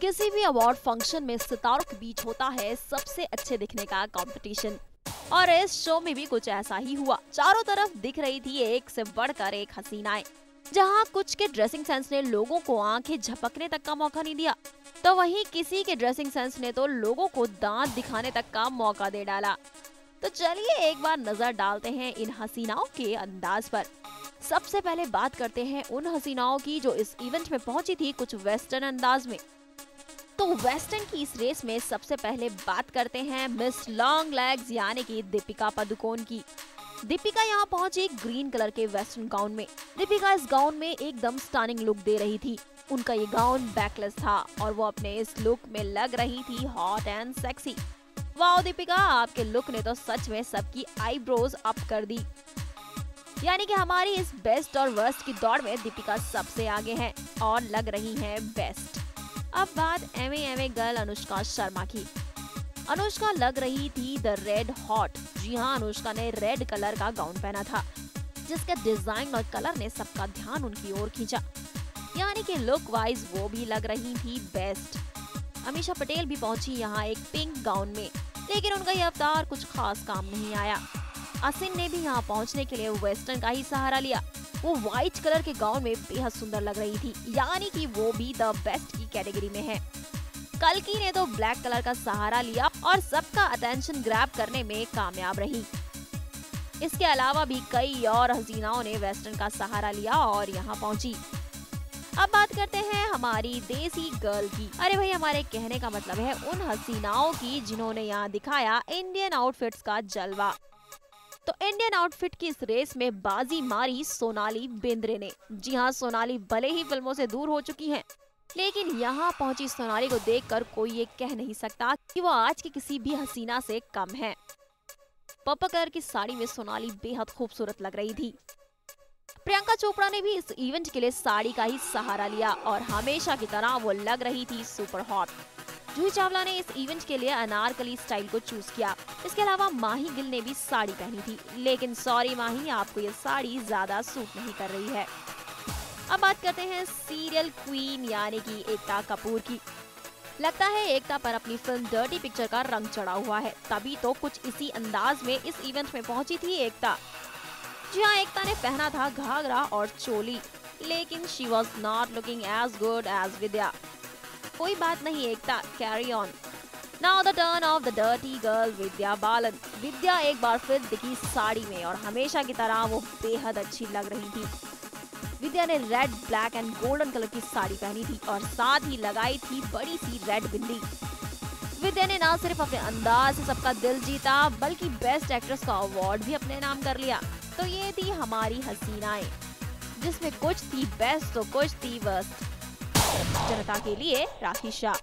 किसी भी award function में सितारों के बीच होता है सबसे अच्छे दिखने का कंपटीशन। और इस शो में भी कुछ ऐसा ही हुआ। चारों तरफ दिख रही थी एक से बढ़कर एक हसीनाएं। जहां कुछ के ड्रेसिंग सेंस ने लोगों को आंखें झपकने तक का मौका नहीं दिया, तो वहीं किसी के ड्रेसिंग सेंस ने तो लोगों को दांत दिखाने तक का मौका दे डाला। तो चलिए एक बार नजर डालते हैं इन हसीनाओं के अंदाज पर। सबसे पहले बात करते हैं उन हसीनाओं की जो इस इवेंट में पहुंची थी कुछ वेस्टर्न अंदाज में। तो वेस्टर्न की इस रेस में सबसे पहले बात करते हैं मिस लॉन्ग लेग्स यानी कि दीपिका पादुकोण की। दीपिका यहाँ पहुंची ग्रीन कलर के वेस्टर्न गाउन में। दीपिका इस गाउन में एकदम स्टनिंग लुक दे रही थी। उनका ये गाउन बैकलेस था और वो अपने इस लुक में लग रही थी hot and sexy. Wow Deepika, आपके लुक ने तो सच में सबकी आईब्रोज अप कर दी। यानी कि हमारी इस बेस्ट और वर्स्ट की दौड़ में दीपिका सबसे आगे है और लग रही है बेस्ट। अब बात एमए गर्ल अनुष्का शर्मा की। अनुष्का लग रही थी द रेड हॉट। जी हाँ, अनुष्का ने रेड कलर का गाउन पहना था जिसका डिजाइन और कलर ने सबका ध्यान उनकी ओर खींचा। यानी कि लुक वाइज वो भी लग रही थी बेस्ट। अमीषा पटेल भी पहुंची यहाँ एक पिंक गाउन में, लेकिन उनका ये अवतार कुछ खास काम नहीं आया। असिन ने भी यहाँ पहुंचने के लिए वेस्टर्न का ही सहारा लिया। वो व्हाइट कलर के गाउन में बेहद सुंदर लग रही थी, यानी कि वो भी द बेस्ट की कैटेगरी में है। कल्की ने तो ब्लैक कलर का सहारा लिया और सबका अटेंशन ग्रैब करने में कामयाब रही। इसके अलावा भी कई और हसीनाओं ने वेस्टर्न का सहारा लिया और यहाँ पहुंची। अब बात करते हैं हमारी देसी गर्ल की। अरे भाई, हमारे कहने का मतलब है उन हसीनाओं की जिन्होंने यहाँ दिखाया इंडियन आउटफिट्स का जलवा। तो इंडियन आउटफिट की इस रेस में बाजी मारी सोनाली बेंद्रे ने। जी हाँ, सोनाली भले ही फिल्मों से दूर हो चुकी हैं, लेकिन यहाँ पहुंची सोनाली को देखकर कोई ये कह नहीं सकता कि वो आज की किसी भी हसीना से कम है। पर्पल कलर की साड़ी में सोनाली बेहद खूबसूरत लग रही थी। प्रियंका चोपड़ा ने भी इस इवेंट के लिए साड़ी का ही सहारा लिया और हमेशा की तरह वो लग रही थी सुपर हॉट। जूही चावला ने इस इवेंट के लिए अनारकली स्टाइल को चूज किया। इसके अलावा माही गिल ने भी साड़ी पहनी थी, लेकिन सॉरी माही, आपको ये साड़ी ज्यादा सूट नहीं कर रही है। अब बात करते हैं सीरियल क्वीन यानी कि एकता कपूर की। लगता है एकता पर अपनी फिल्म डर्टी पिक्चर का रंग चढ़ा हुआ है, तभी तो कुछ इसी अंदाज में इस इवेंट में पहुंची थी एकता। जी हाँ, एकता ने पहना था घाघरा और चोली, लेकिन she was not looking as good as Vidya. कोई बात नहीं Ekta, carry on. Now the turn of the dirty girl Vidya Balan. Vidya एक बार फिर दिखी साड़ी में और हमेशा की तरह वो बेहद अच्छी लग रही थी। विद्या ने red, black and golden colour की साड़ी पहनी थी और साथ ही लगाई थी बड़ी सी रेड बिंदी। विद्या ने न सिर्फ अपने अंदाज से सबका दिल जीता, बल्कि बेस्ट एक्ट्रेस का अवार्ड भी अपने नाम कर लिया। तो ये थी हमारी हसीनाएं, जिसमें कुछ थी बेस्ट तो कुछ थी वर्स्ट। जनता के लिए राखी शाह।